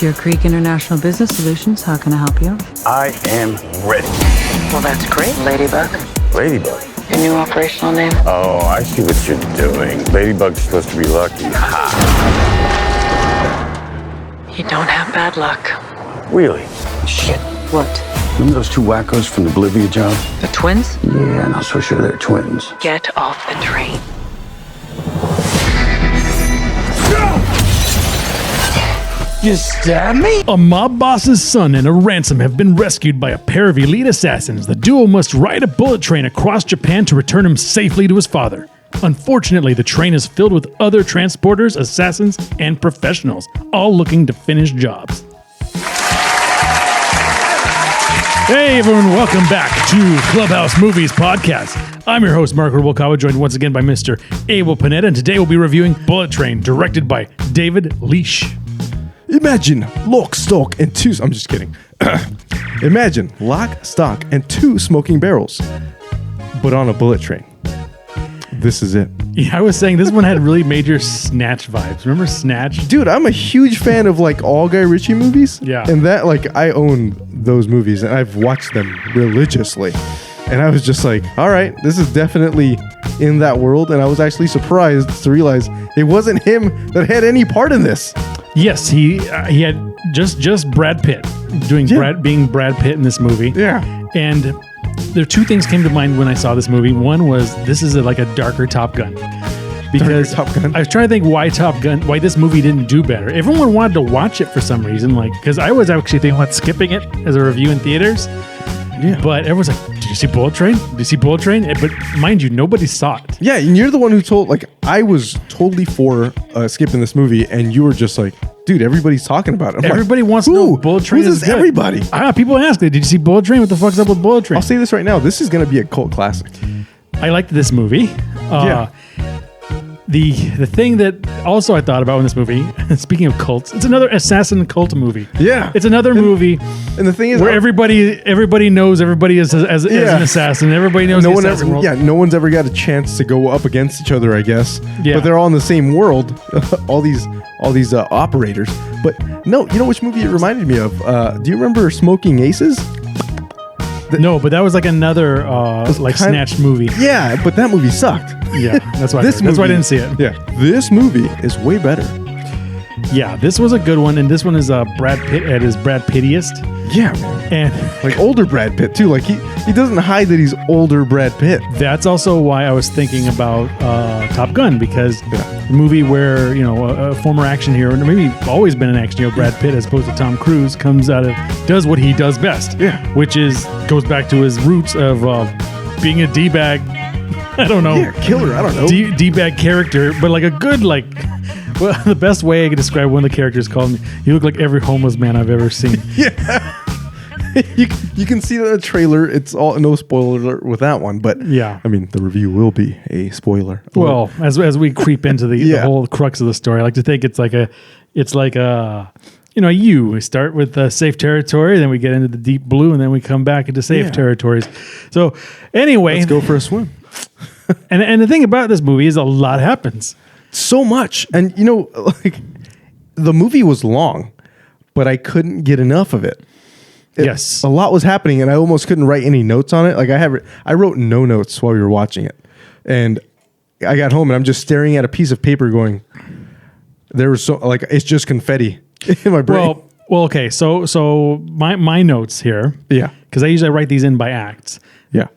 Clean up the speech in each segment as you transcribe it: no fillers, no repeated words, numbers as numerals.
Deer Creek International Business Solutions. How can I help you? I am ready. Well, that's great, Ladybug. Ladybug? Your new operational name? Oh, I see what you're doing. Ladybug's supposed to be lucky. Ha! You don't have bad luck. Really? Shit. What? Remember those two wackos from the Bolivia job? The twins? Yeah, not so sure they're twins. Get off the train. You stabbed me? A mob boss's son and a ransom have been rescued by a pair of elite assassins. The duo must ride a bullet train across Japan to return him safely to his father. Unfortunately, the train is filled with other transporters, assassins, and professionals, all looking to finish jobs. Hey everyone, welcome back to Clubhouse Movies Podcast. I'm your host, Marc Rubalcaba, joined once again by Mr. Abel Pineda, and today we'll be reviewing Bullet Train, directed by David Leitch. Imagine lock, stock, and two... I'm just kidding. Imagine lock, stock, and two smoking barrels, but on a bullet train. This is it. Yeah, I was saying this one had really major Snatch vibes. Remember Snatch? Dude, I'm a huge fan of like all Guy Ritchie movies. Yeah. And that, like, I own those movies and I've watched them religiously. And I was just like, all right, this is definitely in that world. And I was actually surprised to realize it wasn't him that had any part in this. Yes, he had just Brad Pitt being Brad Pitt in this movie. Yeah. And there are two things came to mind when I saw this movie. One was this is like a darker Top Gun. Because Top Gun. I was trying to think why this movie didn't do better. Everyone wanted to watch it for some reason, like because I was actually thinking about skipping it as a review in theaters. Yeah. But everyone's like, did you see Bullet Train? Did you see Bullet Train? But mind you, nobody saw it. Yeah, and you're the one who told, like, I was totally for skipping this movie, and you were just like, dude, everybody's talking about it. Everybody wants to know Bullet Train is good. Everybody? People ask, did you see Bullet Train? What the fuck's up with Bullet Train? I'll say this right now. This is going to be a cult classic. I liked this movie. Yeah. The thing that also I thought about in this movie, speaking of cults, it's another assassin cult movie. Yeah. It's another movie. And the thing is, where everybody knows everybody is as an assassin. Everybody knows the assassin world. Yeah, no one's ever got a chance to go up against each other, I guess. Yeah. But they're all in the same world. all these operators. But no, you know which movie it reminded me of? Do you remember Smoking Aces? No, but that was like another Snatched movie. Yeah, but that movie sucked. Yeah, that's why I didn't see it. Yeah, this movie is way better. Yeah, this was a good one, and this one is Brad Pitt at his Brad Pittiest. Yeah, man. And like older Brad Pitt too. Like he doesn't hide that he's older Brad Pitt. That's also why I was thinking about Top Gun, because the movie where a former action hero, or maybe always been an action hero, Brad Pitt as opposed to Tom Cruise, does what he does best. Yeah, which goes back to his roots of being a D-bag. I don't know. Yeah, killer. I don't know. D-bag character, but like a good Well, the best way I could describe one of the characters called me, you look like every homeless man I've ever seen. Yeah. you can see the trailer. It's all no spoiler alert with that one, but yeah, I mean the review will be a spoiler. Well, as we creep into the whole crux of the story, I like to think it's like a we start with safe territory, then we get into the deep blue, and then we come back into safe territories. So anyway, let's go for a swim. and the thing about this movie is a lot happens. So much. And the movie was long, but I couldn't get enough of it. Yes. A lot was happening and I almost couldn't write any notes on it. Like I wrote no notes while we were watching it. And I got home and I'm just staring at a piece of paper going, there was it's just confetti in my brain. Well, okay. So my notes here. Yeah. Because I usually write these in by acts. Yeah.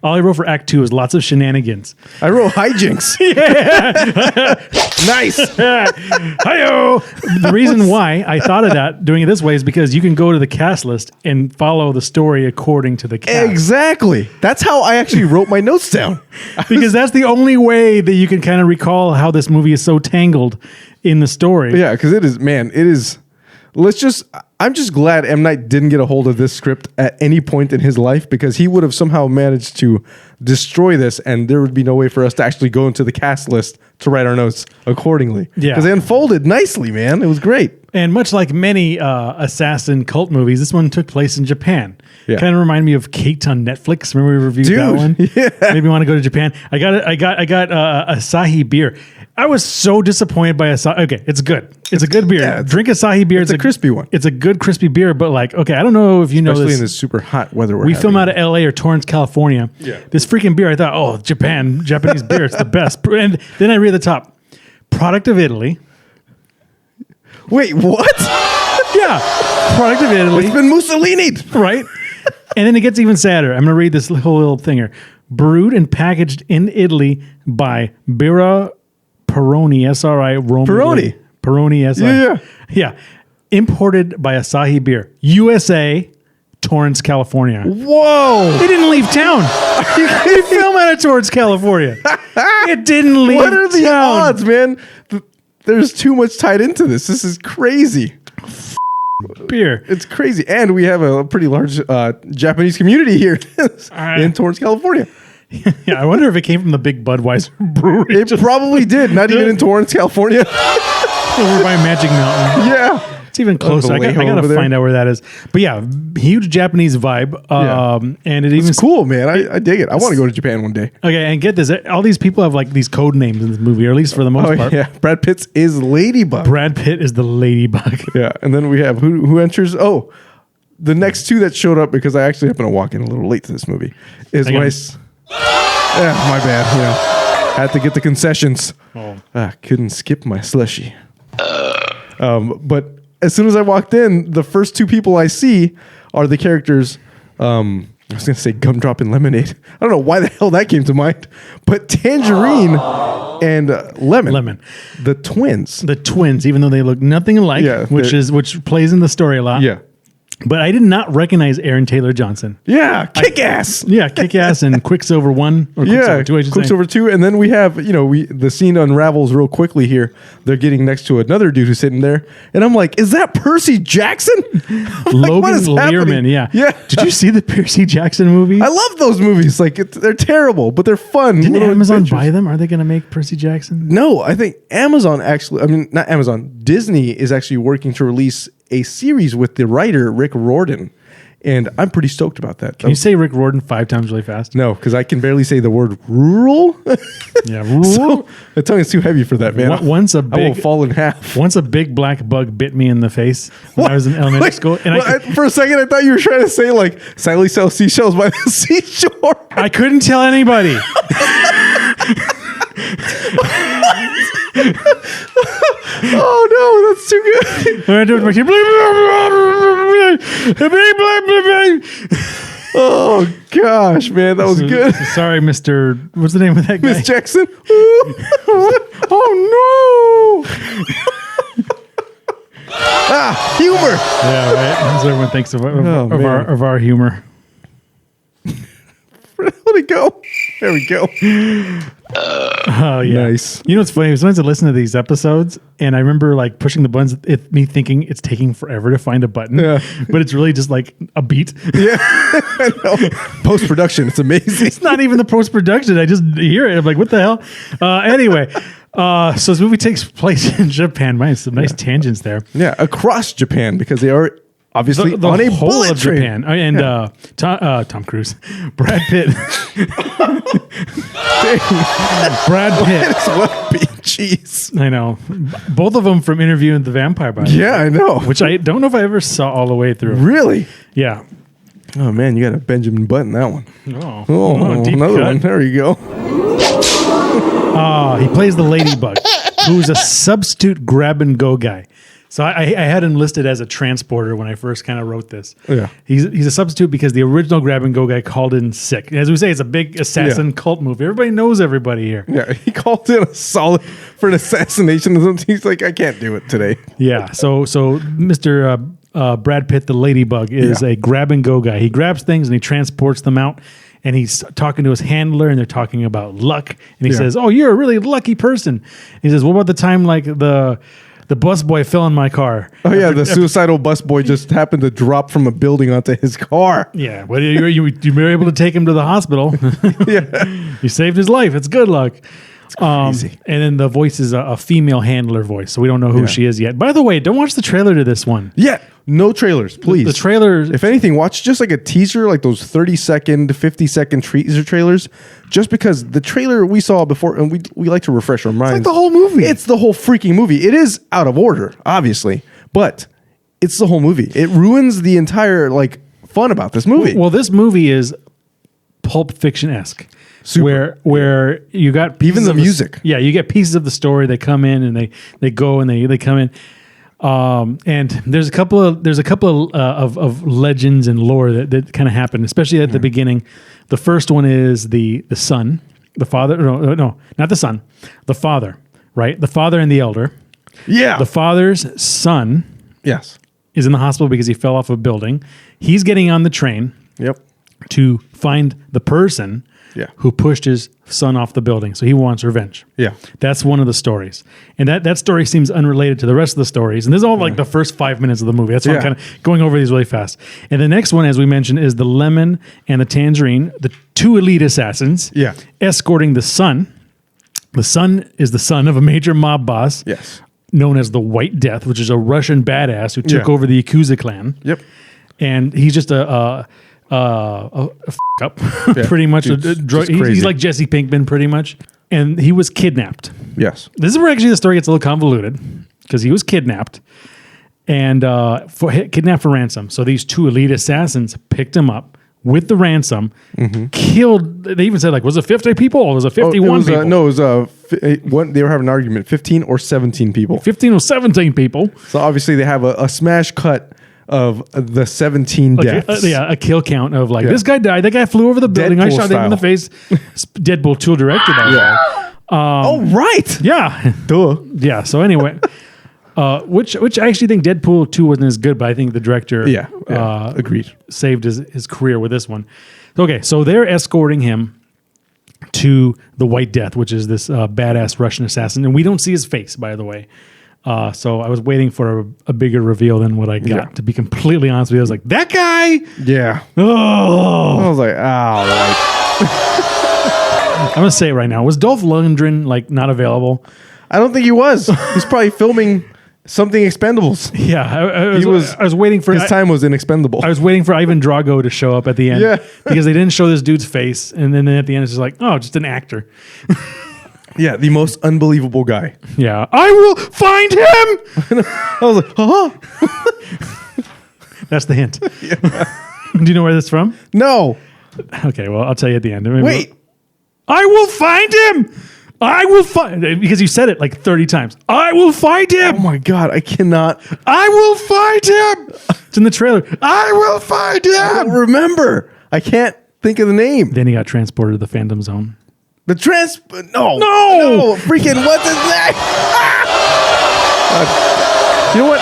All I wrote for Act 2 is lots of shenanigans. I wrote hijinks. Nice. Hi-yo. The reason why I thought of that doing it this way is because you can go to the cast list and follow the story according to the cast. Exactly. That's how I actually wrote my notes down. Because that's the only way that you can kind of recall how this movie is so tangled in the story. Yeah, because it is. I'm just glad M. Night didn't get a hold of this script at any point in his life, because he would have somehow managed to destroy this and there would be no way for us to actually go into the cast list to write our notes accordingly. Yeah. Because they unfolded nicely, man. It was great. And much like many assassin cult movies, this one took place in Japan. Yeah. Kind of reminded me of Kate on Netflix. Remember we reviewed that one? Yeah. Made me want to go to Japan. I got Asahi beer. I was so disappointed by Asahi. Okay, it's good. It's a good beer. Yeah, Drink Asahi beer. It's a crispy one. It's a good crispy beer, but like, okay, I don't know if you know Especially this. in this super hot weather. We film out of LA or Torrance, California. Yeah. This freaking beer, I thought, oh, Japanese beer, it's the best. And then I read the top, product of Italy. Wait, what? Yeah, product of Italy. It's been Mussolini. Right? And then it gets even sadder. I'm going to read this whole little thing here. Brewed and packaged in Italy by Birra Peroni, S-R-I, Rome. Peroni. Peroni, S-R-I. Yeah. Imported by Asahi Beer. USA, Torrance, California. Whoa. They didn't leave town. They film out of Torrance, California. It didn't leave town. What are the odds, man? There's too much tied into this. This is crazy. Beer. It's crazy. And we have a pretty large Japanese community here in Torrance, California. Yeah, I wonder if it came from the big Budweiser brewery. It probably did. Not even in Torrance, California. Over by Magic Mountain. Yeah. It's even closer. I got to find out where that is. But yeah, huge Japanese vibe. And it even It's cool, man. I dig it. I want to go to Japan one day. Okay, and get this. All these people have like these code names in this movie, or at least for the most part. Yeah. Brad Pitt's is Ladybug. Brad Pitt is the Ladybug. Yeah. And then we have who enters? Oh, the next two that showed up, because I actually happened to walk in a little late to this movie, is when yeah, my bad. You know, had to get the concessions. Couldn't skip my slushy. But as soon as I walked in, the first two people I see are the characters. I was going to say Gumdrop and Lemonade. I don't know why the hell that came to mind, but Tangerine and Lemon. The twins. The twins, even though they look nothing alike, which plays in the story a lot. Yeah. But I did not recognize Aaron Taylor Johnson. Yeah, Kick-Ass. Yeah, Kick-Ass and Quicksilver 1 or Quicksilver 2, I should say. Quicksilver 2. And then we have, the scene unravels real quickly here. They're getting next to another dude who's sitting there. And I'm like, is that Percy Jackson? Logan Learman, yeah. Did you see the Percy Jackson movie? I love those movies. Like, they're terrible, but they're fun. Didn't Amazon buy them? Are they going to make Percy Jackson? No, I think Amazon actually, not Amazon, Disney is actually working to release a series with the writer Rick Riordan, and I'm pretty stoked about that. Can you say Rick Riordan 5 times really fast? No, because I can barely say the word rural. Yeah, rural. So, the tongue is too heavy for that, man. I will fall in half. Once a big black bug bit me in the face when I was in elementary school. And for a second, I thought you were trying to say like Sally sells seashells by the seashore. I couldn't tell anybody. Oh no, that's too good. Oh gosh, man, that was good. Sorry, Mr. What's the name of that guy? Miss Jackson. Oh no. Humor. Yeah, right. That's what everyone thinks of our humor. Where'd it go? There we go. Oh yeah, nice. You know what's funny? Sometimes I listen to these episodes, and I remember like pushing the buttons. Me thinking it's taking forever to find a button, but it's really just like a beat. Yeah, I know. Post production, it's amazing. It's not even the post production. I just hear it. I'm like, what the hell? Anyway, so this movie takes place in Japan. Man, some nice tangents there. Yeah, across Japan because they are. Obviously, the on a whole bullet of train. Japan, and Tom Cruise, Brad Pitt, Brad Pitt. Jeez, I know. Both of them from Interviewing the Vampire. By yeah, I know. Which I don't know if I ever saw all the way through. Really? Yeah. Oh man, you got a Benjamin Button that one. Oh, deep another cut. one. There you go. He plays the Ladybug, who's a substitute grab and go guy. So I had him listed as a transporter when I first kind of wrote this. Yeah. He's a substitute because the original grab and go guy called in sick. As we say, it's a big assassin cult movie. Everybody knows everybody here. Yeah, he called in a solid for an assassination. He's like, I can't do it today. Yeah. So Mr. Brad Pitt, the Ladybug, is a grab and go guy. He grabs things and he transports them out. And he's talking to his handler, and they're talking about luck. And he says, "Oh, you're a really lucky person." He says, "What about the time like the bus boy fell in my car?" Oh yeah, the suicidal bus boy just happened to drop from a building onto his car. Yeah, well, you were able to take him to the hospital. Yeah, you saved his life. It's good luck. Crazy. And then the voice is a female handler voice, so we don't know who she is yet. By the way, don't watch the trailer to this one. Yeah, no trailers, please. The trailer, if anything, watch just like a teaser, like those 30-second, 50-second teaser trailers, just because the trailer we saw before, and we like to refresh our minds. it's like the whole movie. It's the whole freaking movie. It is out of order, obviously, but it's the whole movie. It ruins the entire like fun about this movie. Well, this movie is Pulp Fiction-esque. Where you got pieces even the of music. You get pieces of the story that come in and they go and they come in. And there's a couple of legends and lore that kind of happen, especially at the beginning. The first one is the son, the father. No, not the son, the father. Right, the father and the elder. Yeah, the father's son. Yes, is in the hospital because he fell off a building. He's getting on the train. Yep, to find the person. Yeah. Who pushed his son off the building. So he wants revenge. Yeah. That's one of the stories. And that story seems unrelated to the rest of the stories. And this is all like the first 5 minutes of the movie. That's why I'm kind of going over these really fast. And the next one, as we mentioned, is the lemon and the tangerine, the two elite assassins escorting the son. The son is the son of a major mob boss. Yes. Known as the White Death, which is a Russian badass who took over the Yakuza clan. Yep. And he's just a up, pretty much. He's like Jesse Pinkman, pretty much. And he was kidnapped. Yes. This is where actually the story gets a little convoluted because he was kidnapped and kidnapped for ransom. So these two elite assassins picked him up with the ransom, killed. They even said, like, was it 50 people or was it 51 people? No, it was they were having an argument, 15 or 17 people. 15 or 17 people. So obviously they have a smash cut of the 17 deaths. A kill count of like, this guy died, that guy flew over the building, Deadpool I shot him in the face. Deadpool 2 directed that guy. Oh, right. Yeah. Duh. Yeah, so anyway, which I actually think Deadpool 2 wasn't as good, but I think the director agreed. Saved his career with this one. Okay, so they're escorting him to the White Death, which is this badass Russian assassin. And we don't see his face, by the way. So I was waiting for a bigger reveal than what I got. To be completely honest with you, I was like, that guy. Yeah. Oh. I was like, ow. I'm gonna say it right now. Was Dolph Lundgren like not available? I don't think he was. He's probably filming something Expendables. Yeah, I was waiting for his time was in Expendable. I was waiting for Ivan Drago to show up at the end. Because they didn't show this dude's face, and then at the end it's just like, oh, just an actor. Yeah, the most unbelievable guy. Yeah. I will find him! I was like, huh? That's the hint. Do you know where this is from? No. Okay, well, I'll tell you at the end. Wait. I will find him! I will find... Because you said it like 30 times. I will find him! Oh my God, I cannot... I will find him! It's in the trailer. I will find him! I don't remember. I can't think of the name. Then he got transported to the Phantom Zone. No, freaking what's his name? You know what?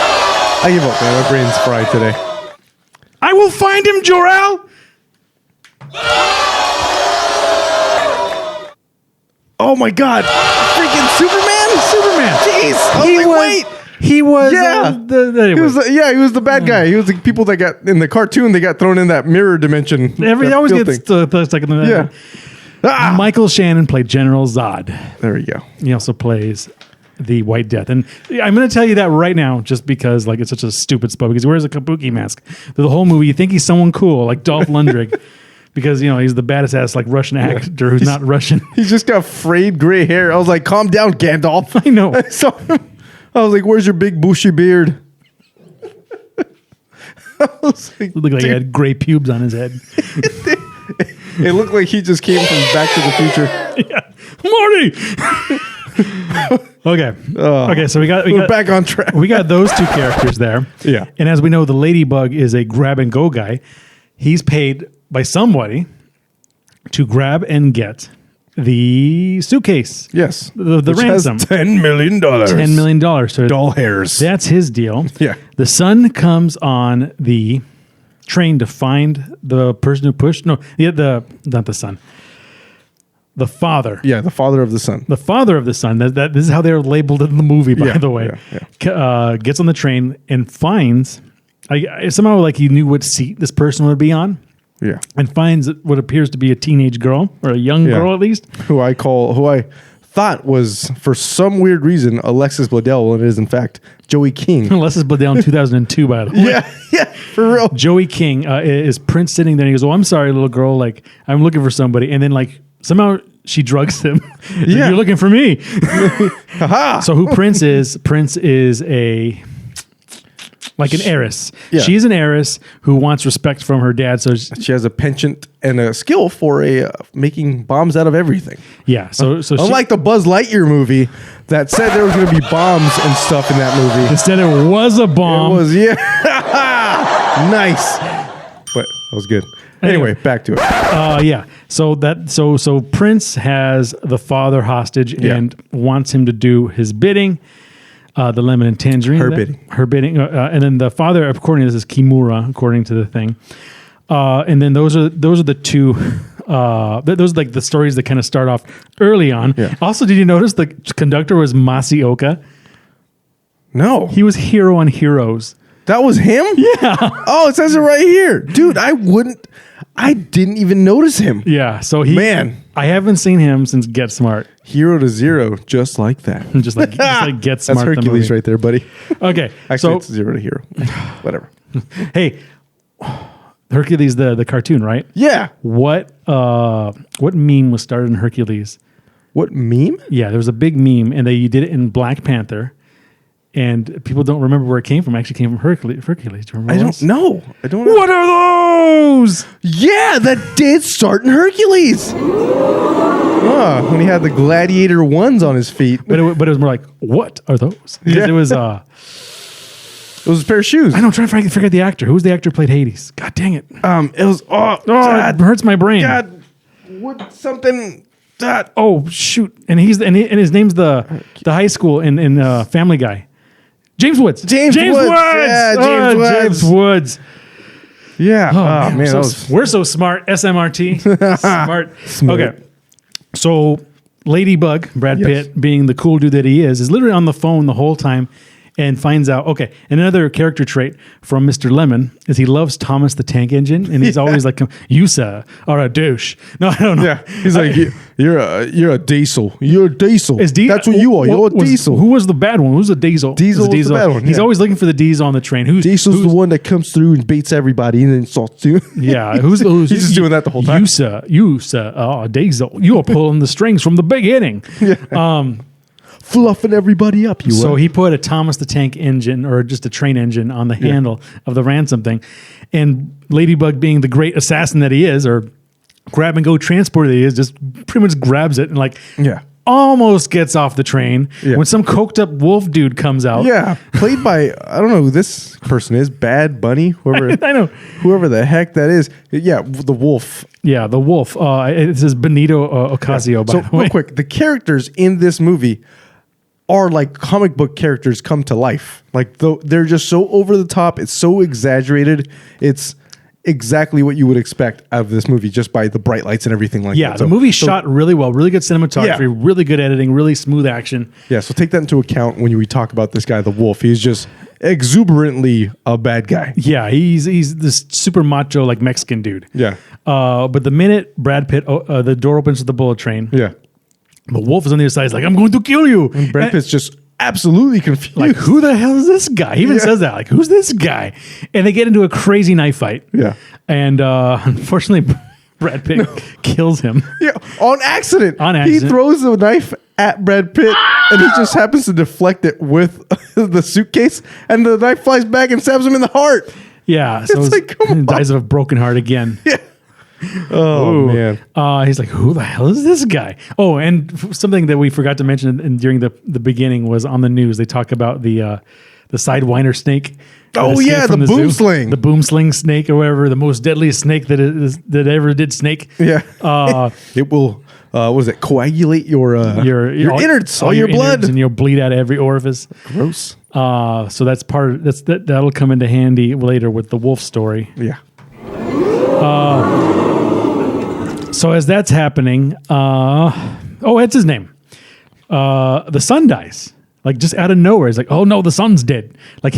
I give up, man. My brain's fried today. I will find him, Jor-El. Oh my God! Freaking Superman! Jeez, he was. Anyway. He was the bad guy. He was the people that got in the cartoon. They got thrown in that mirror dimension. He always gets stuck in the Michael Shannon played General Zod. There we go. He also plays the White Death. And I'm going to tell you that right now just because like it's such a stupid spot because he wears a kabuki mask. The whole movie, you think he's someone cool like Dolph Lundgren because, you know, he's the baddest ass like Russian actor who's not Russian. He's just got frayed gray hair. I was like, calm down, Gandalf. I know. I was like, where's your big bushy beard? I was like, looked like he had gray pubes on his head. It looked like he just came from Back to the Future. Yeah. Marty! Okay, so we're back on track. We got those two characters there. Yeah. And as we know, the Ladybug is a grab and go guy. He's paid by somebody to grab and get the suitcase. Yes. The ransom. $10 million. $10 million. So doll hairs. That's his deal. Yeah. The son comes on the train to find the person who pushed. No, not the son. The father. Yeah, the father of the son. The father of the son. This is how they're labeled in the movie, by the way. Gets on the train and finds... somehow like he knew what seat this person would be on. Yeah. And finds what appears to be a teenage girl, or a young girl at least. Who I thought thought was, for some weird reason, Alexis Bledel, when it is in fact Joey King. Alexis Bledel in 2002, by the way. Yeah, for real. Joey King is Prince sitting there and he goes, "Oh, I'm sorry, little girl. Like, I'm looking for somebody." And then like somehow she drugs him. Like, Yeah. "You're looking for me." Haha. So who Prince is? Prince is like an heiress. Yeah. She's an heiress who wants respect from her dad. So She has a penchant and a skill for making bombs out of everything. yeah. So Unlike the Buzz Lightyear movie that said there was going to be bombs and stuff in that movie. instead it was a bomb. It was, yeah. Nice. But that was good. Anyway, back to it. Yeah. So Prince has the father hostage and wants him to do his bidding. The lemon and tangerine. Her bidding. And then the father, according to this, is Kimura, according to the thing. And then those are the two. Those are like the stories that kind of start off early on. Yeah. Also, did you notice the conductor was Masioka? No. He was Hero on Heroes. That was him? Yeah. Oh, it says it right here. Dude, I didn't even notice him. Yeah. So Man. I haven't seen him since Get Smart. Hero to zero, just like that. Just like Get Smart. That's Hercules right there, buddy. Okay. Actually, so it's 0 to hero. Whatever. hey, Hercules the cartoon, right? Yeah. What meme was started in Hercules? What meme? Yeah, there was a big meme, and they did it in Black Panther, and people don't remember where it came from. It actually came from Hercules. Do you remember? I don't know. What are those? Yeah, that did start in Hercules. When he had the gladiator ones on his feet. But it was more like, what are those? Because Yeah. it was. It was a pair of shoes. I know. I'm trying to forget the actor. Who's the actor who played Hades? God dang it! It was. Oh, God, it hurts my brain. God, what something? God. Oh shoot! And his name's the high school in Family Guy. James Woods. James Woods. Yeah, James Woods. Yeah. Oh, man, that was. we're so smart. SMRT. Smart. Okay. So Ladybug, Brad Pitt, being the cool dude that he is literally on the phone the whole time and finds out, okay, and another character trait from Mr. Lemon is he loves Thomas the Tank Engine, and he's always like, "You, sir, are a douche." No, I don't know. Yeah. He's like, you're a diesel. You're a diesel. That's what you are. You're a diesel. Who was the bad one? Who's the diesel? Diesel was the bad one, He's yeah. always looking for the diesel on the train. Diesel's the one that comes through and beats everybody and insults you. Yeah, who's He's just doing that the whole time. You, sir, are diesel. You are pulling the strings from the beginning. Fluffing everybody up. So he put a Thomas the Tank engine or just a train engine on the handle of the ransom thing. And Ladybug, being the great assassin that he is, or grab and go transporter that he is, just pretty much grabs it and almost gets off the train when some coked up wolf dude comes out. Yeah, played by, I don't know who this person is, Bad Bunny, whoever. I know. Whoever the heck that is. Yeah, the wolf. Yeah, the wolf. It says Benito Ocasio, by the way. Real quick, the characters in this movie are like comic book characters come to life. Like they're just so over the top. It's so exaggerated. It's exactly what you would expect out of this movie just by the bright lights and everything like that. Yeah, the movie shot really well. Really good cinematography. Really good editing. Really smooth action. Yeah, so take that into account when we talk about this guy, the wolf. He's just exuberantly a bad guy. Yeah, he's this super macho like Mexican dude. Yeah. But the minute Brad Pitt, the door opens to the bullet train. Yeah. The wolf is on the other side. He's like, "I'm going to kill you." And Brad Pitt's just absolutely confused. Like, who the hell is this guy? He even says that. Like, who's this guy? And they get into a crazy knife fight. Yeah. And unfortunately, Brad Pitt kills him. Yeah, on accident. On accident. He throws the knife at Brad Pitt, and he just happens to deflect it with the suitcase, and the knife flies back and stabs him in the heart. Yeah. So It's like, come on. he dies of a broken heart again. Yeah. Oh, man. He's like, who the hell is this guy? Oh, and something that we forgot to mention during the beginning was on the news. They talk about the sidewinder snake. Oh, yeah, the boom sling. The boom sling snake or whatever, the most deadliest snake that ever did snake. Yeah. It will, coagulate your innards, all your blood. And you'll bleed out of every orifice. Gross. So that's that'll come into handy later with the wolf story. Yeah. So as that's happening, what's his name? The son dies, like just out of nowhere. He's like, "Oh no, the son's dead!" Like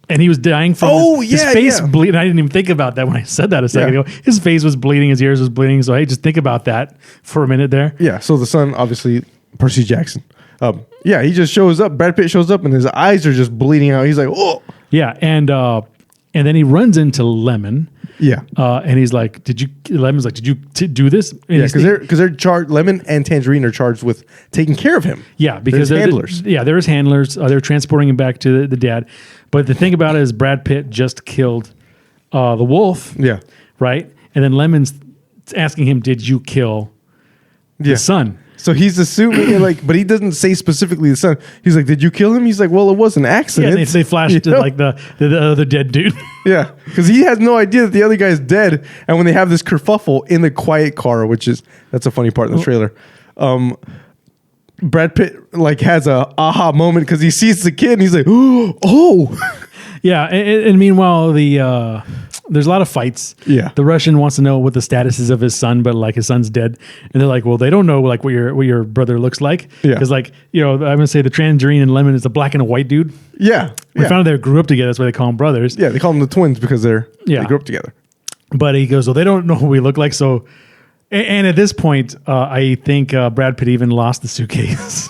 and he was dying from his face bleeding. I didn't even think about that when I said that a second ago. His face was bleeding, his ears was bleeding. So hey, just think about that for a minute there. Yeah. So the son obviously Percy Jackson. Yeah, he just shows up. Brad Pitt shows up, and his eyes are just bleeding out. He's like, oh. Yeah, and then he runs into Lemon. Yeah. And he's like, Lemon's like, did you do this? And Yeah, because they're charged. Lemon and Tangerine are charged with taking care of him. Yeah, because they're handlers. They're his handlers. They're transporting him back to the dad. But the thing about it is, Brad Pitt just killed the wolf. Yeah. Right, and then Lemon's asking him, "Did you kill the son?" So he's assuming, but he doesn't say specifically the son. He's like, "Did you kill him?" He's like, "Well, it was an accident." Yeah, they flashed to like the other dead dude. Yeah, because he has no idea that the other guy's dead. And when they have this kerfuffle in the quiet car, that's a funny part in the trailer. Brad Pitt has a aha moment because he sees the kid and he's like, "Oh." Yeah, and meanwhile, there's a lot of fights. Yeah, the Russian wants to know what the status is of his son, but his son's dead, and they're like, "Well, they don't know what your brother looks like." Yeah, because I'm gonna say the Tangerine and Lemon is a black and a white dude. Yeah, we found out they grew up together. That's why they call them brothers. Yeah, they call them the twins because they grew up together. But he goes, "Well, they don't know what we look like." So, and at this point, I think Brad Pitt even lost the suitcase.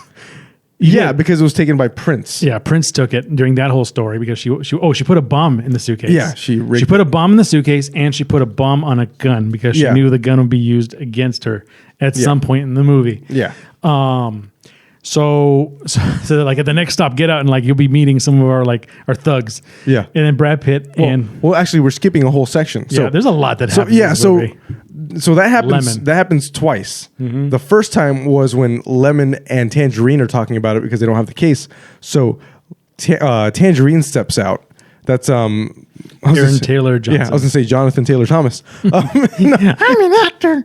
Yeah, because it was taken by Prince. Yeah, Prince took it during that whole story because she put a bomb in the suitcase. Yeah, she put a bomb in the suitcase and she put a bomb on a gun because she knew the gun would be used against her at some point in the movie. Yeah. So at the next stop, get out and you'll be meeting some of our thugs. Yeah. And then Brad Pitt well, actually, we're skipping a whole section. So there's a lot that happens. In this movie. So that happens. Lemon. That happens twice. Mm-hmm. The first time was when Lemon and Tangerine are talking about it because they don't have the case. So Tangerine steps out. That's Aaron Taylor Johnson. Yeah, I was gonna say Jonathan Taylor Thomas. I'm an actor.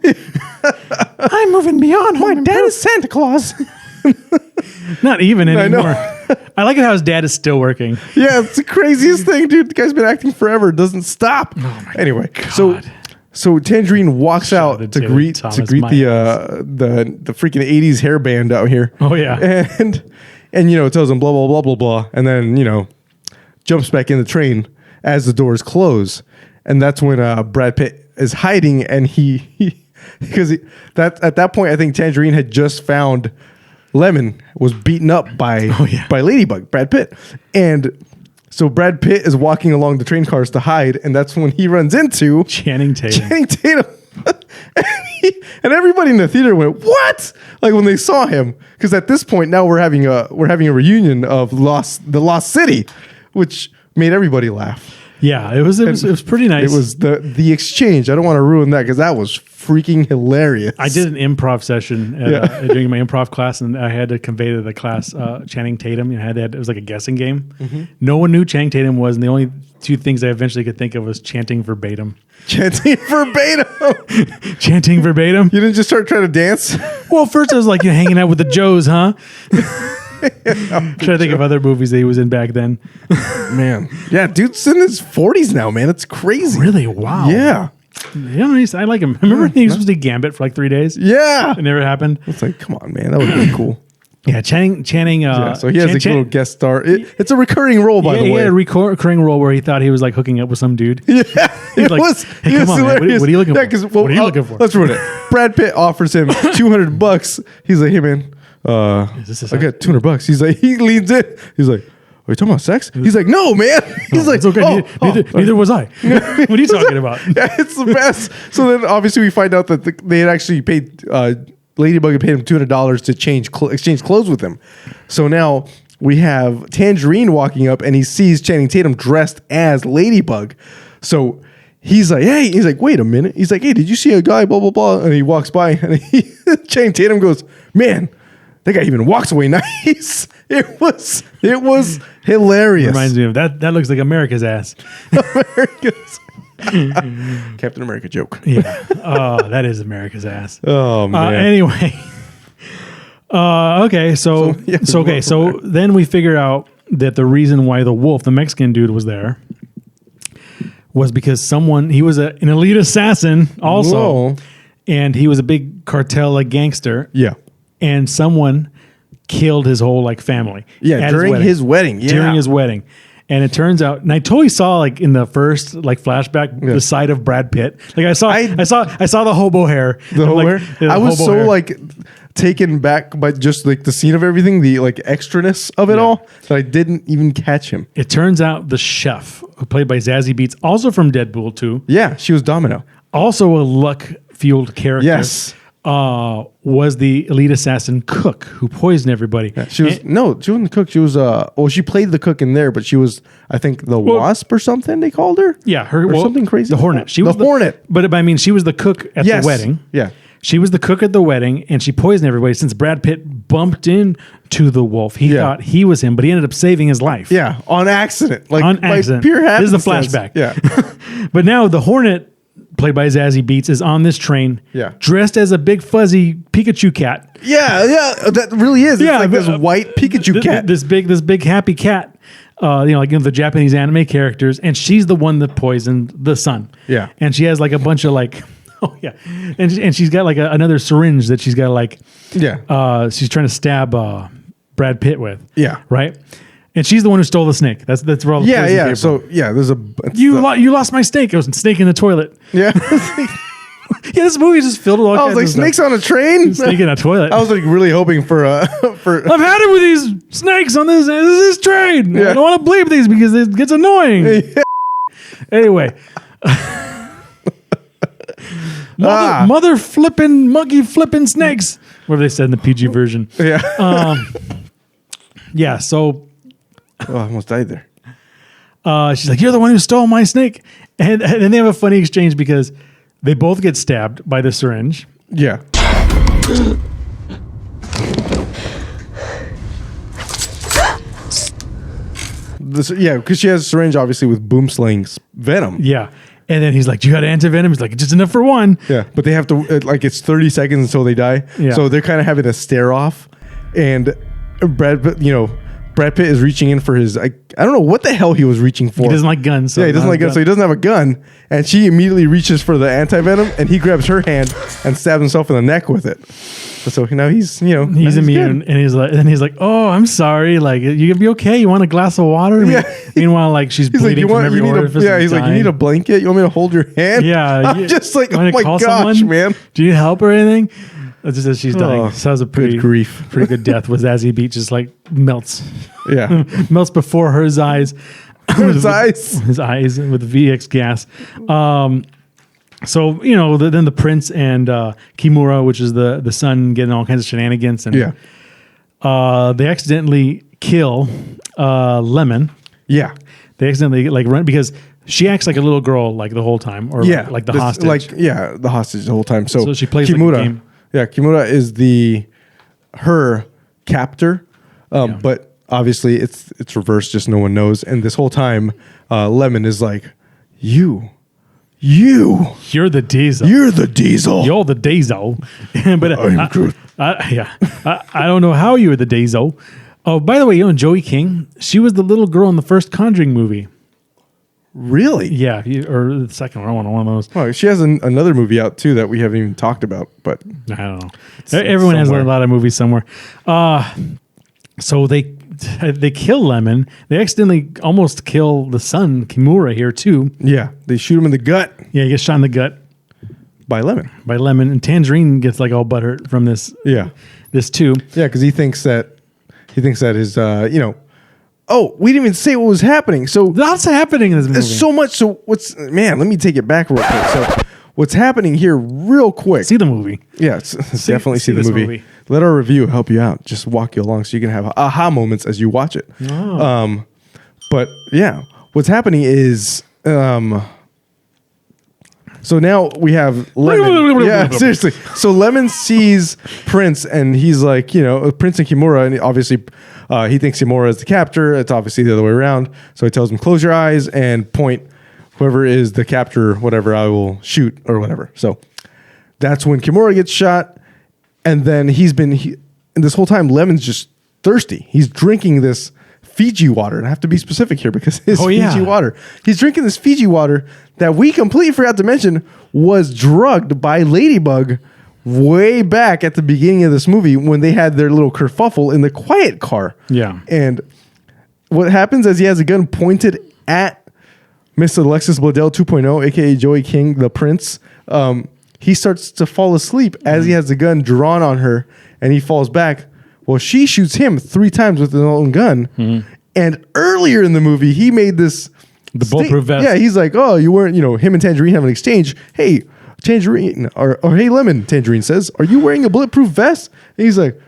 I'm moving beyond. My dad is Santa Claus. Not even anymore. I like it how his dad is still working. Yeah, it's the craziest thing, dude. The guy's been acting forever. It doesn't stop. Anyway, so Tangerine walks out to greet the freaking 80s hair band out here. Oh yeah. And tells him blah blah blah blah blah, and then jumps back in the train as the doors close, and that's when Brad Pitt is hiding, and at that point I think Tangerine had just found Lemon was beaten up by Ladybug, Brad Pitt, and so Brad Pitt is walking along the train cars to hide, and that's when he runs into Channing Tatum. And everybody in the theater went, "What?" When they saw him, because at this point now we're having a reunion of the Lost City, which made everybody laugh. Yeah, it was pretty nice. It was the exchange. I don't want to ruin that because that was freaking hilarious. I did an improv session during my improv class, and I had to convey to the class Channing Tatum. It was like a guessing game. Mm-hmm. No one knew Channing Tatum was, and the only two things I eventually could think of was chanting verbatim. Chanting verbatim. Chanting verbatim. You didn't just start trying to dance? Well, first I was like, hanging out with the Joes, huh? Trying to think of other movies that he was in back then. Man. Yeah, dude's in his 40s now, man. It's crazy. Really? Wow. Yeah. I like him. Remember he was supposed to Gambit for 3 days? Yeah. It never happened. It's like, come on, man. That would have been cool. Yeah, Channing. So he has a little guest star. It's a recurring role, by the way. He had a recurring role where he thought he was hooking up with some dude. Yeah, he's like, "Hey, come on, man. What are you looking for? What are you looking for?" Let's ruin it. Brad Pitt offers him $200. He's like, "Hey, man, I got $200." He's like, he leans in. He's like, "Are you talking about sex?" He's like, "No, man." He's like, "It's okay. Neither was I." What are you talking about? Yeah, it's the best. So then, obviously, we find out that they had actually paid. Ladybug had paid him $200 to exchange clothes with him. So now we have Tangerine walking up, and he sees Channing Tatum dressed as Ladybug. So he's like, "Hey," he's like, "Wait a minute." He's like, "Hey, did you see a guy?" Blah blah blah. And he walks by, and Channing Tatum goes, "Man, that guy even walks away nice." It was hilarious. Reminds me of that. That looks like America's ass. Captain America joke. Yeah. Oh, that is America's ass. Oh man. Anyway. Okay. So then we figure out that the reason why the wolf, the Mexican dude, was there was because he was an elite assassin also. Whoa. And he was a big cartel gangster. Yeah. And someone killed his whole family. Yeah, during his wedding. Yeah. During his wedding. And it turns out, and I totally saw like in the first like flashback the side of Brad Pitt. Like I saw the hobo hair. The hobo like, hair. I was so like taken back by just like the scene of everything, the like extraness of it all, that I didn't even catch him. It turns out the chef, who played by Zazie Beetz, also from Deadpool 2. Yeah, she was Domino. Also a luck-fueled character. Yes. Was the elite assassin Cook, who poisoned everybody. Yeah, she wasn't the cook. She was she played the cook in there, but she was, I think, the Wasp or something they called her. Yeah, something crazy. The Hornet. She was the Hornet. But I mean, she was the cook at the wedding. Yeah. She was the cook at the wedding, and she poisoned everybody. Since Brad Pitt bumped into the wolf, he thought he was him, but he ended up saving his life. Yeah, on accident. Like, on accident. Pure this is a happenstance. flashback. Yeah. But now the Hornet, played by Zazie Beetz, is on this train, dressed as a big fuzzy Pikachu cat. Yeah, that really is. It's like this white Pikachu cat. This big happy cat. Like the Japanese anime characters, and she's the one that poisoned the son. Yeah, and she has like a bunch of like, and she's got like another syringe that she's got like, she's trying to stab Brad Pitt with. Yeah, right. And she's the one who stole the snake. That's where all the poison came from. So there's you lost my snake. It was a snake in the toilet. Yeah. This movie is just filled with all kinds of stuff. Snakes on a train? Snake in a toilet. I was like really hoping for I've had it with these snakes on this train. I don't want to bleep these because it gets annoying. Yeah. Anyway. Mother flipping, monkey flipping snakes. Whatever they said in the PG version. Yeah. So I almost died there. She's like, "You're the one who stole my snake," and they have a funny exchange because they both get stabbed by the syringe. Yeah. Because she has a syringe, obviously, with Boomsling's venom. Yeah. And then he's like, "You got anti-venom?" He's like, "Just enough for one." Yeah. But they have to, it's 30 seconds until they die. Yeah. So they're kind of having a stare off. And Brad Pitt is reaching in for his, I don't know what the hell he was reaching for. He doesn't like guns. So he doesn't like guns, so he doesn't have a gun. And she immediately reaches for the anti-venom, and he grabs her hand and stabs himself in the neck with it. So now he's immune, and he's like, "Oh, I'm sorry. Like, you gonna be okay? You want a glass of water?" Meanwhile, like she's bleeding from every orifice. He's like, "You need a blanket? You want me to hold your hand?" Yeah. I'm just like, "Oh my gosh, man! Do you need help or anything?" It's just as she's dying. So that was a pretty good death. Was Zazie Beetz just like melts? Yeah, melts before his eyes. His eyes with VX gas. So then the prince and Kimura, which is the son, getting all kinds of shenanigans, and they accidentally kill Lemon. Yeah, they accidentally like run because she acts like a little girl like the whole time, or like the hostage. The hostage the whole time. So she plays Kimura. Like a game. Yeah, Kimura is her captor, but obviously it's reversed. Just no one knows. And this whole time, Lemon is like, you're the diesel. You're the diesel. You're the diesel. But I'm Groot. I don't know how you're the diesel. Oh, by the way, Joey King, she was the little girl in the first Conjuring movie. Really? Yeah, or the second one of those. Oh, she has another movie out too that we haven't even talked about, but I don't know. Everyone has a lot of movies somewhere. So they kill Lemon. They accidentally almost kill the son, Kimura, here too. Yeah, they shoot him in the gut. Yeah, he gets shot in the gut by Lemon. And Tangerine gets like all butthurt from this. Yeah, this too. Yeah, because he thinks that his oh, we didn't even say what was happening. So lots happening in this movie. There's so much. So let me take it back real quick. So what's happening here real quick. See the movie. Yeah, definitely see the movie. Let our review help you out. Just walk you along so you can have aha moments as you watch it. Oh. But yeah, what's happening is so now we have Lemon. Yeah, seriously. So Lemon sees Prince and he's like, Prince and Kimura, and obviously he thinks Kimura is the captor. It's obviously the other way around. So he tells him, close your eyes and point whoever is the captor, whatever, I will shoot or whatever. So that's when Kimura gets shot. And then and this whole time, Lemon's just thirsty. He's drinking this Fiji water. And I have to be specific here because it's Fiji water. He's drinking this Fiji water that we completely forgot to mention was drugged by Ladybug way back at the beginning of this movie when they had their little kerfuffle in the quiet car. Yeah. And what happens as he has a gun pointed at Mr. Alexis Bledel 2.0, aka Joey King, the Prince. He starts to fall asleep as he has the gun drawn on her, and he falls back. Well, she shoots him 3 times with her own gun. And earlier in the movie, he made this bulletproof vest. Yeah, he's like, "Oh, you weren't." Him and Tangerine have an exchange. Hey, Tangerine, or hey, Lemon. Tangerine says, "Are you wearing a bulletproof vest?" And he's like,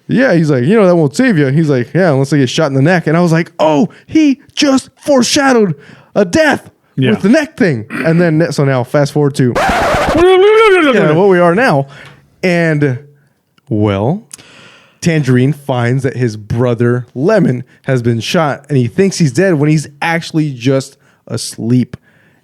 "Yeah." He's like, "That won't save you." He's like, "Yeah, unless I get shot in the neck." And I was like, "Oh, he just foreshadowed a death with the neck thing." And then so now fast forward to what we are now, and well, Tangerine finds that his brother Lemon has been shot, and he thinks he's dead when he's actually just asleep,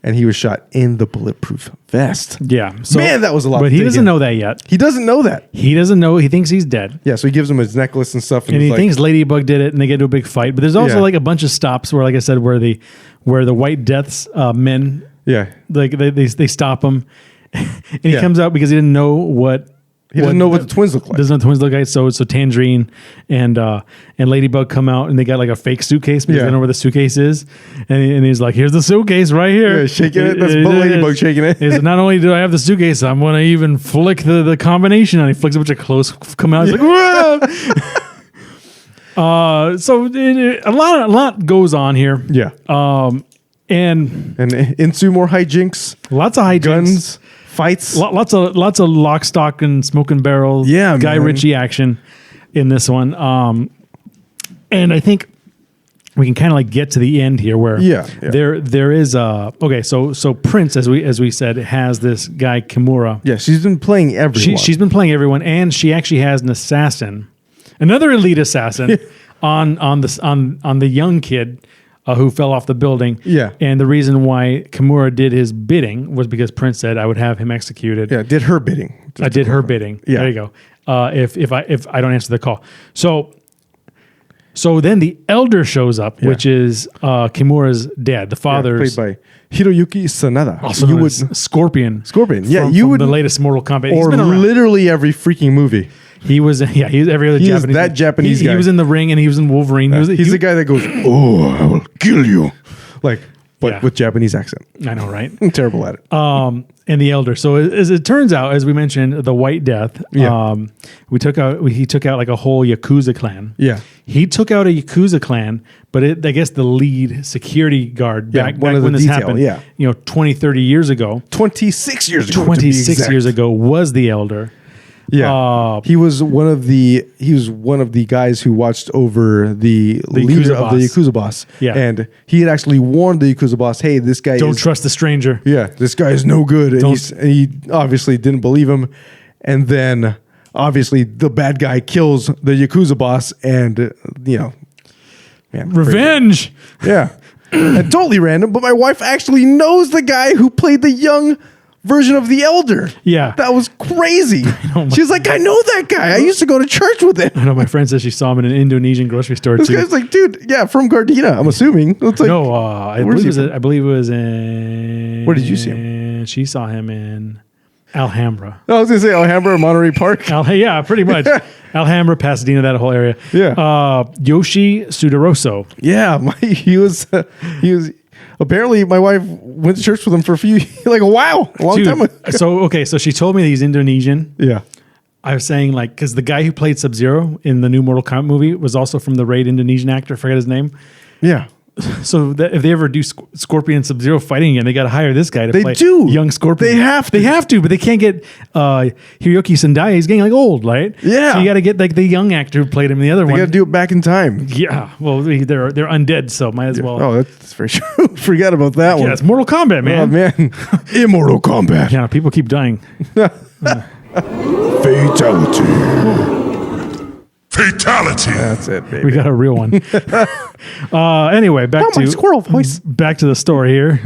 and he was shot in the bulletproof vest. Yeah, so, man, that was a lot. But he doesn't know that yet. He doesn't know that. He doesn't know. He thinks he's dead. Yeah, so he gives him his necklace and stuff, and he thinks Ladybug did it, and they get into a big fight. But there's also like a bunch of stops where, like I said, where the White Death's men, like they stop him, and he comes out because he didn't know what. He doesn't know what the twins look like. Doesn't know what the twins look like. So Tangerine and Ladybug come out, and they got like a fake suitcase because they don't know where the suitcase is. And he's like, "Here's the suitcase right here." Yeah, shaking it. That's Ladybug shaking it. Not only do I have the suitcase, I'm going to even flick the combination. And he flicks a bunch of clothes come out. He's like, "Whoa!" So a lot goes on here. Yeah. And ensue more hijinks. Lots of hijinks. Guns. Fights, lots of lock, stock, and smoking barrels. Yeah, Guy Ritchie action in this one. And I think we can kind of like get to the end here, where there is okay. So Prince, as we said, has this guy Kimura. Yeah, she's been playing everyone. She's been playing everyone, and she actually has an assassin, another elite assassin on the young kid. Who fell off the building. Yeah. And the reason why Kimura did his bidding was because Prince said, I would have him executed. Yeah, did her bidding. I did her bidding. Yeah. There you go. If I don't answer the call. So then the elder shows up, which is Kimura's dad, the father's. Played by Hiroyuki Sanada. Also known as Scorpion. Yeah, from the latest Mortal Kombat. Or literally every freaking movie. He was every other Japanese. Is that Japanese guy. He was in The Ring, and he was in Wolverine. He's the guy that goes, "Oh, I will kill you," but with Japanese accent. I know, right? I'm terrible at it. And the elder. So as it turns out, as we mentioned, the White Death. Yeah. He took out like a whole Yakuza clan. Yeah. He took out a Yakuza clan, but I guess the lead security guard back when this happened. Yeah. 20, 30 years ago. 26 years ago. 26 years ago was the elder. Yeah, he was one of the guys who watched over the leader of the Yakuza boss. Yeah, and he had actually warned the Yakuza boss, "Hey, this guy don't trust the stranger. Yeah, this guy is no good." And he obviously didn't believe him, and then obviously the bad guy kills the Yakuza boss, and revenge. Crazy. Yeah, and totally random. But my wife actually knows the guy who played the young version of the elder. Yeah. That was crazy. She's like, I know that guy. I used to go to church with him. I know. My friend says she saw him in an Indonesian grocery store this too. Guy's like, dude, yeah, from Gardena, I'm assuming. It's like, no, I believe it was in... Where did you see him? She saw him in Alhambra. I was going to say Alhambra or Monterey Park. Yeah, pretty much. Alhambra, Pasadena, that whole area. Yeah. Yoshi Sudoroso. Yeah, he was... Apparently, my wife went to church with him for a long time ago. So she told me that he's Indonesian. Yeah. I was saying, because the guy who played Sub-Zero in the new Mortal Kombat movie was also from the Raid Indonesian actor. I forget his name. Yeah. So that if they ever do Scorpion and Sub-Zero fighting again, they got to hire this guy to play young Scorpion. They have to, but they can't get Hiroyuki Sendai. He's getting old, right? Yeah. So you got to get the young actor who played him in the other one. You got to do it back in time. Yeah. Well, they're undead, so might as well. Oh, that's very true. Forgot about that one. Yeah, it's Mortal Kombat, man. Oh, man. Immortal Kombat. Yeah, people keep dying. Fatality. That's it, baby. We got a real one. Anyway, back to squirrel voice. Back to the story here.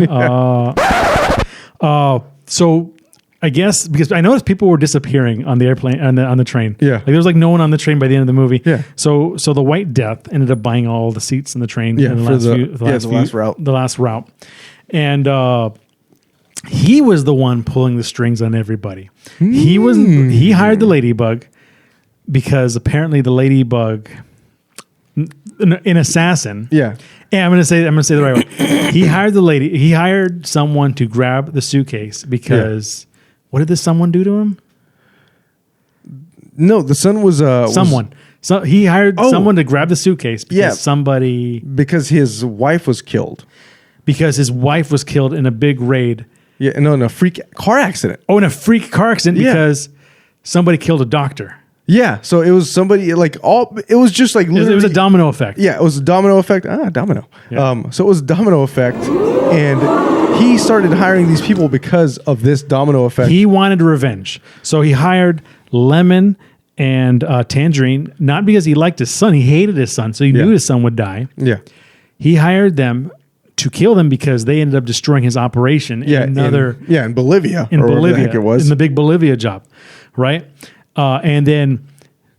So I guess because I noticed people were disappearing on the airplane on the train. Yeah, there was no one on the train by the end of the movie. Yeah. So the White Death ended up buying all the seats in the train. Yeah, in the last route, and he was the one pulling the strings on everybody. He hired the Ladybug. Because apparently the Ladybug an assassin. Yeah. And I'm gonna say the right way. He hired the lady. He hired someone to grab the suitcase because what did this someone do to him? No, the son was Someone. So he hired someone to grab the suitcase because because his wife was killed. Because his wife was killed in a big raid. Yeah, no, in a freak car accident. Oh, in a freak car accident because somebody killed a doctor. Yeah, so it was somebody it was just like It was a domino effect. Yeah, it was a domino effect. Domino. Yeah. So it was a domino effect, and he started hiring these people because of this domino effect. He wanted revenge. So he hired Lemon and Tangerine, not because he liked his son. He hated his son, so he knew his son would die. Yeah. He hired them to kill them because they ended up destroying his operation in Bolivia. In Bolivia. The heck it was. In the big Bolivia job, right? And then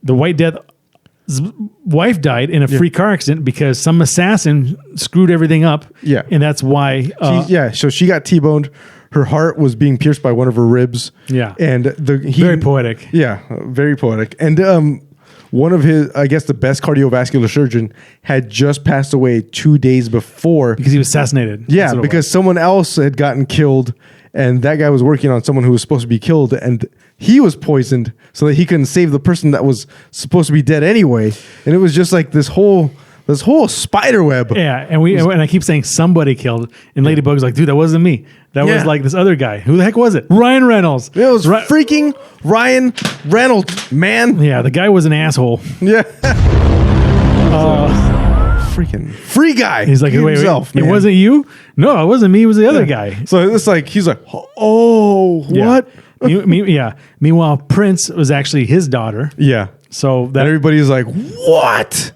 the White Death's wife died in a freak car accident because some assassin screwed everything up. Yeah. And that's why... so she got T-boned. Her heart was being pierced by one of her ribs. Yeah. And very poetic. Yeah, very poetic. And one of his, I guess the best cardiovascular surgeon had just passed away 2 days before. Because he was assassinated. Yeah, because someone else had gotten killed and that guy was working on someone who was supposed to be killed and he was poisoned so that he couldn't save the person that was supposed to be dead anyway. And it was just like this whole spider web. Yeah, and I keep saying somebody killed, and Ladybug's like, dude, that wasn't me. That was like this other guy. Who the heck was it? Ryan Reynolds. It was freaking Ryan Reynolds, man. Yeah, the guy was an asshole. Yeah. Freaking free guy. He's like, wait, it wasn't you? No, it wasn't me. It was the other guy. So it's like, he's like, oh, what? Meanwhile, Prince was actually his daughter. Yeah. So that everybody's like, what?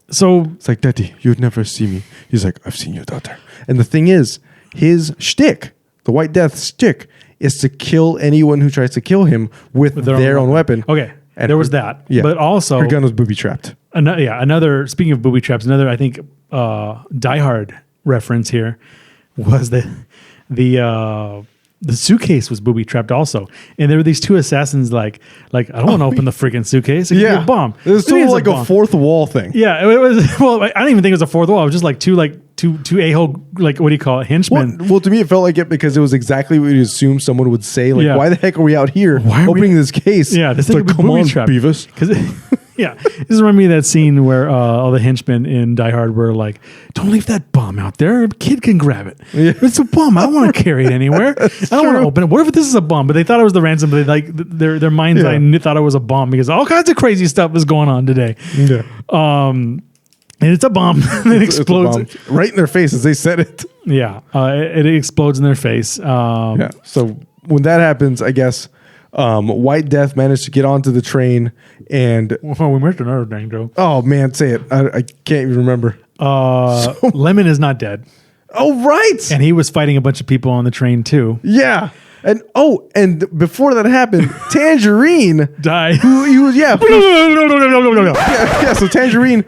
So it's like, Daddy, you'd never see me. He's like, I've seen your daughter. And the thing is, his shtick, the White Death's shtick, is to kill anyone who tries to kill him with their own weapon. Okay, and there was that. Yeah, but also her gun was booby trapped. Another. Speaking of booby traps, another I think Die Hard reference here was that the suitcase was booby trapped also, and there were these two assassins like I don't want to open the freaking suitcase. It could be a bomb. It was sort of like a fourth wall thing. Yeah, it was. Well, I don't even think it was a fourth wall. It was just like two a-hole, like, what do you call it, henchmen. Well, to me, it felt like it because it was exactly what you assume someone would say. Like, why the heck are we out here opening this case? Yeah, this thing like, come on, Beavis. Yeah, this reminded me of that scene where all the henchmen in Die Hard were like, "Don't leave that bomb out there. A kid can grab it. Yeah. It's a bomb. I don't want to carry it anywhere. I don't want to open it. What if this is a bomb?" But they thought it was the ransom. But they like their mind's eye thought it was a bomb because all kinds of crazy stuff is going on today. Yeah. And it's a bomb. It explodes right in their face as they said it. Yeah, it explodes in their face. Yeah. So when that happens, I guess. White Death managed to get onto the train and... Well, we missed another thing, Joe. Oh, man, say it. I can't even remember. Lemon is not dead. Oh, right. And he was fighting a bunch of people on the train, too. Yeah. And before that happened, Tangerine... died. So Tangerine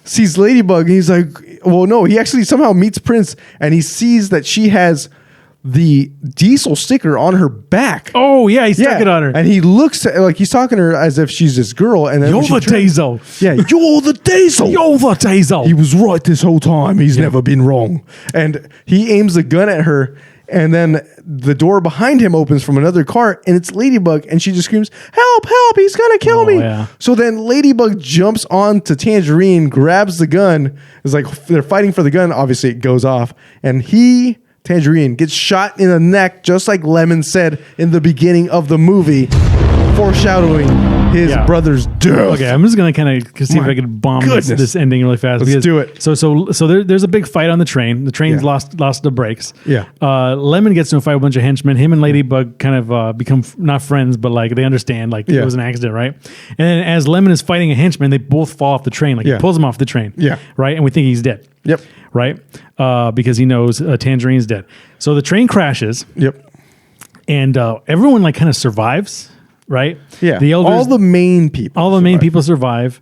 sees Ladybug and he's like... Well, no, he actually somehow meets Prince and he sees that she has... the diesel sticker on her back. Oh, yeah, he stuck it on her. And he looks like he's talking to her as if she's this girl. And then you're the diesel. Yeah, you're the diesel. You're the diesel. He was right this whole time. He's never been wrong. And he aims the gun at her. And then the door behind him opens from another car. And it's Ladybug. And she just screams, help, help. He's going to kill me. Yeah. So then Ladybug jumps on to Tangerine, grabs the gun. It's like they're fighting for the gun. Obviously, it goes off. And Tangerine gets shot in the neck, just like Lemon said in the beginning of the movie, foreshadowing his brother's death. Okay, I'm just gonna kind of see if I can bomb this ending really fast. Let's do it. So there's a big fight on the train. The train's lost the brakes. Yeah. Lemon gets into a fight with a bunch of henchmen. Him and Ladybug kind of become not friends, but like they understand like it was an accident, right? And then as Lemon is fighting a henchman, they both fall off the train. Like he pulls him off the train. Yeah. Right, and we think he's dead. Yep. Right, because he knows Tangerine's dead. So the train crashes. Yep. And everyone like kind of survives. Right? Yeah. The elders, all the main people survive.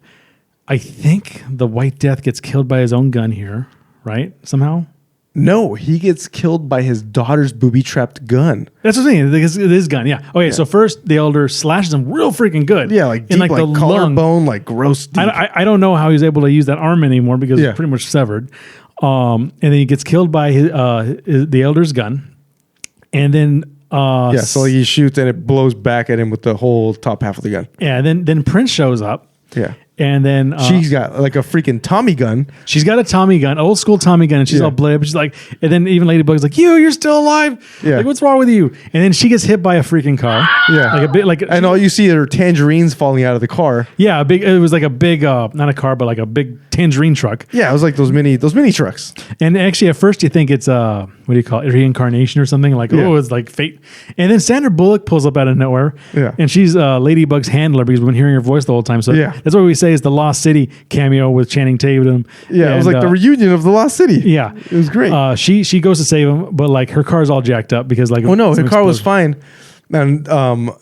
I think the White Death gets killed by his own gun here, right? Somehow. No, he gets killed by his daughter's booby-trapped gun. That's what I'm saying. This gun, yeah. Okay, so first the elder slashes him real freaking good. Yeah, like deep, like the collarbone, like gross deep. I don't know how he's able to use that arm anymore because it's pretty much severed. And then he gets killed by the elder's gun. And then... so he shoots and it blows back at him with the whole top half of the gun. Yeah, then Prince shows up. Yeah. And then she's got like a freaking Tommy gun. She's got a Tommy gun, old school Tommy gun, and she's all bloody up. She's like, and then even Ladybug's like, you're still alive. Yeah. Like, what's wrong with you? And then she gets hit by a freaking car. Yeah. Like a bit like, and all you see are tangerines falling out of the car. Yeah, it was like a big, not a car, but like a big tangerine truck. Yeah, it was like those mini trucks. And actually, at first, you think it's what do you call it, reincarnation or something? Like, it's like fate. And then Sandra Bullock pulls up out of nowhere. Yeah. And she's Ladybug's handler because we've been hearing her voice the whole time. So that's what we say is the Lost City cameo with Channing Tatum. Yeah, it was like the reunion of the Lost City. Yeah, it was great. She goes to save him, but like her car's all jacked up because like her car was fine. And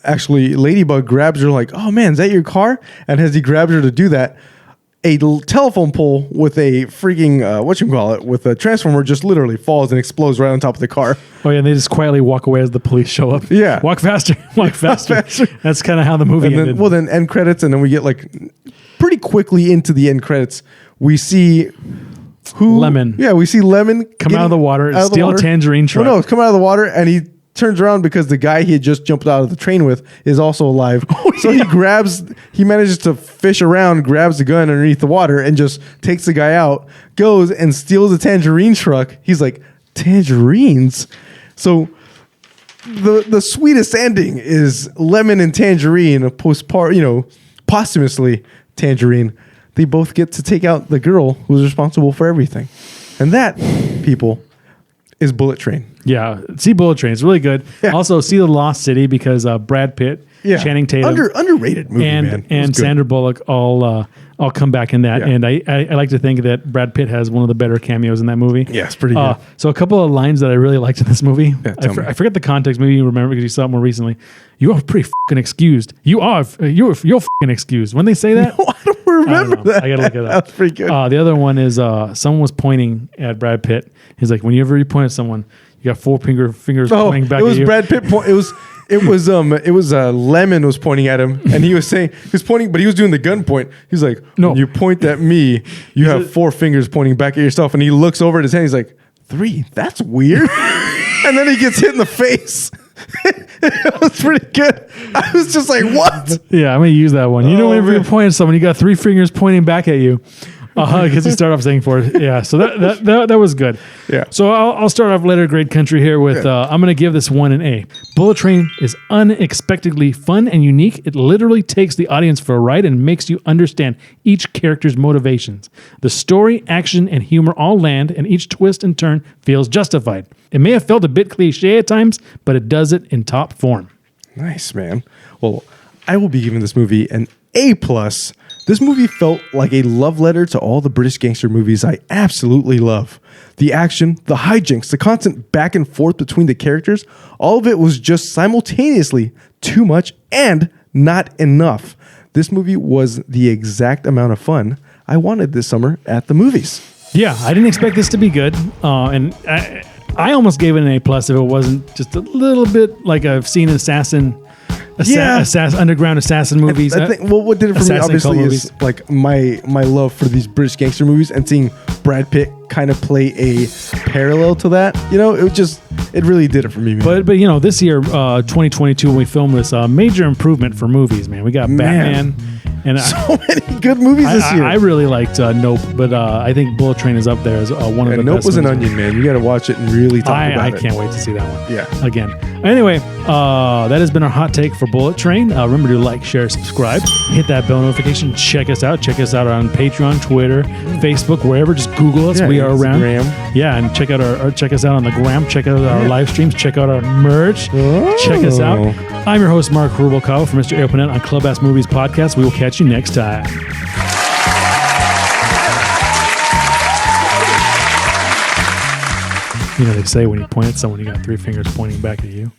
actually, Ladybug grabs her like, "Oh man, is that your car?" And as he grabs her to do that, a telephone pole with a freaking with a transformer just literally falls and explodes right on top of the car. Oh yeah, and they just quietly walk away as the police show up. Yeah, walk faster. That's kind of how the movie ended. Then end credits, and then we get like pretty quickly into the end credits. We see Lemon. Yeah, we see Lemon come out of the water, steal a tangerine truck. Oh no, come out of the water, and he turns around because the guy he had just jumped out of the train with is also alive. So he manages to fish around, grabs the gun underneath the water, and just takes the guy out, goes and steals a tangerine truck. He's like, tangerines? So the sweetest ending is Lemon and Tangerine, posthumously Tangerine. They both get to take out the girl who's responsible for everything. And that, people, is Bullet Train. Yeah, see Bullet Train. It's really good. Yeah. Also, see The Lost City because Brad Pitt, Channing Tatum, underrated movie, and Sandra Bullock all come back in that. Yeah. And I like to think that Brad Pitt has one of the better cameos in that movie. Yeah, it's pretty good. So a couple of lines that I really liked in this movie. Yeah, I forget the context. Maybe you remember because you saw it more recently. You are pretty fucking excused. You're fucking excused. When they say that, no, I don't remember that. I gotta look it up. That's pretty good. The other one is someone was pointing at Brad Pitt. He's like, whenever you point at someone, you got four fingers pointing back at you. It was Brad Pitt. It was Lemon was pointing at him, and he was pointing, but he was doing the gun point. He's like, no, when you point at me, you have four fingers pointing back at yourself, and he looks over at his hand. He's like, 3? That's weird. And then he gets hit in the face. It was pretty good. I was just like, what? Yeah, I'm gonna use that one. Whenever you point at someone, you got 3 fingers pointing back at you. Because he started off saying 4. Yeah, so that was good. Yeah. So I'll start off letter grade country here with I'm going to give this one an A. Bullet Train is unexpectedly fun and unique. It literally takes the audience for a ride and makes you understand each character's motivations. The story, action, and humor all land, and each twist and turn feels justified. It may have felt a bit cliche at times, but it does it in top form. Nice, man. Well, I will be giving this movie an A+. This movie felt like a love letter to all the British gangster movies I absolutely love. The action, the hijinks, the constant back and forth between the characters, all of it was just simultaneously too much and not enough. This movie was the exact amount of fun I wanted this summer at the movies. Yeah, I didn't expect this to be good. And I almost gave it an A+ if it wasn't just a little bit like I've seen underground assassin movies. I think, what did it for me obviously is like my love for these British gangster movies and seeing Brad Pitt kind of play a parallel to that. It really did it for me, man. But this year, 2022, when we filmed this, major improvement for movies, man. We got Batman. And so many good movies this year. I really liked Nope, but I think Bullet Train is up there as one of the Nope best. Nope was an onion, man. You got to watch it and really talk about it. I can't wait to see that one. Yeah. Again. Anyway, that has been our hot take for Bullet Train. Remember to like, share, subscribe, hit that bell notification. Check us out. Check us out on Patreon, Twitter, Facebook, wherever. Just Google us. We are around. Yeah, and check us out on the gram. Check out our live streams. Check out our merch. Oh. Check us out. I'm your host, Marc Rubalcaba from Mr. Abel Pineda on Clubhouse Movies Podcast. We will catch you next time. They say when you point at someone, you got 3 fingers pointing back at you.